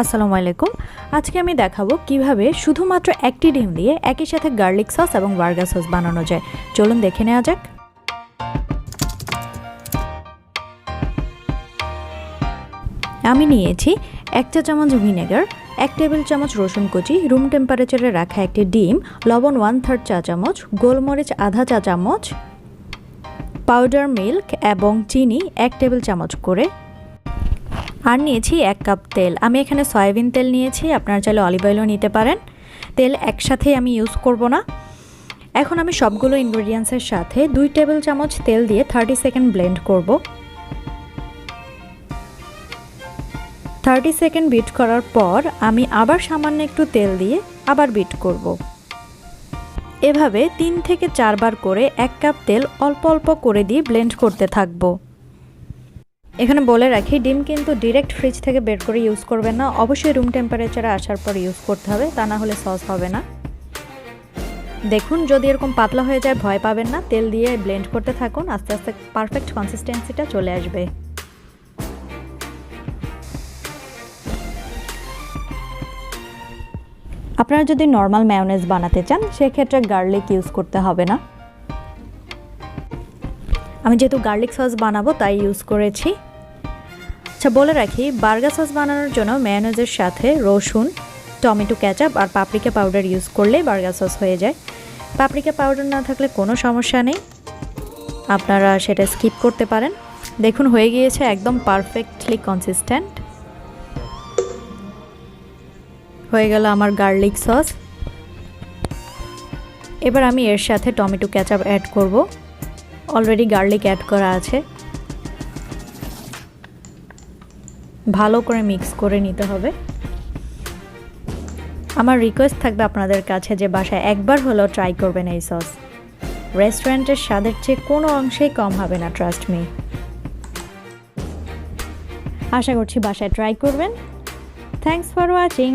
আসসালামু আলাইকুম। আজকে আমি দেখাবো কিভাবে শুধুমাত্র একটি ডিম দিয়ে একই সাথে গার্লিক সস এবং বার্গার সস বানানো যায়। চলুন দেখে নেওয়া যাক। আমি নিয়েছি 1 চা চামচ ভিনেগার, 1 টেবিল চামচ রসুন কুচি, রুম টেম্পারেচারে রাখা একটি ডিম, লবণ 1/3 চা চামচ, গোলমরিচ আধা চা চামচ, পাউডার মিল্ক এবং চিনি 1 টেবিল চামচ করে। আর নিয়েছি 1 কাপ তেল। আমি এখানে সয়াবিন তেল নিয়েছি, আপনারা চাইলে অলিভ অয়েলও নিতে পারেন। তেল একসাথে আমি ইউজ করব না। এখন আমি সবগুলো ইনগ্রেডিয়েন্টসের সাথে 2 টেবিল চামচ তেল দিয়ে 30 সেকেন্ড ব্লেন্ড করব। 30 সেকেন্ড বিট করার পর আমি আবার সামান্য একটু তেল দিয়ে আবার বিট করব। এভাবে 3 থেকে 4 বার করে 1 কাপ তেল অল্প অল্প করে দিয়ে ব্লেন্ড করতে থাকবো। এখানে বলে রাখি, ডিম কিন্তু ডিরেক্ট ফ্রিজ থেকে বের করে ইউজ করবেন না, অবশ্যই রুম টেম্পারেচারে আসার পর ইউজ করতে হবে, তা না হলে সস হবে না। দেখুন, যদি এরকম পাতলা হয়ে যায় ভয় পাবেন না, তেল দিয়ে ব্লেন্ড করতে থাকুন, আস্তে আস্তে পারফেক্ট কনসিস্টেন্সিটা চলে আসবে। আপনারা যদি নর্মাল মায়োনেজ বানাতে চান সেক্ষেত্রে গার্লিক ইউজ করতে হবে না। আমি যেহেতু গার্লিক সস বানাবো তাই ইউজ করেছি। আচ্ছা, বলে রাখি, বার্গার সস বানানোর জন্য মায়োনেজের সাথে রসুন, টমেটো কেচাপ আর পাপরিকা পাউডার ইউজ করলে বার্গার সস হয়ে যায়। পাপরিকা পাউডার না থাকলে কোনো সমস্যা নেই, আপনারা সেটা স্কিপ করতে পারেন। দেখুন, হয়ে গিয়েছে একদম পারফেক্টলি কনসিস্টেন্ট হয়ে গেল আমার গার্লিক সস। এবার আমি এর সাথে টমেটো কেচাপ অ্যাড করব। অলরেডি গার্লিক অ্যাড করা আছে, ভালো করে মিক্স করে নিতে হবে। আমার রিকোয়েস্ট থাকবে আপনাদের কাছে যে বাসায় একবার হলেও ট্রাই করবেন এই সস। রেস্টুরেন্টের স্বাদের চেয়ে কোনো অংশেই কম হবে না, ট্রাস্ট মি। আশা করছি বাসায় ট্রাই করবেন। Thanks for watching.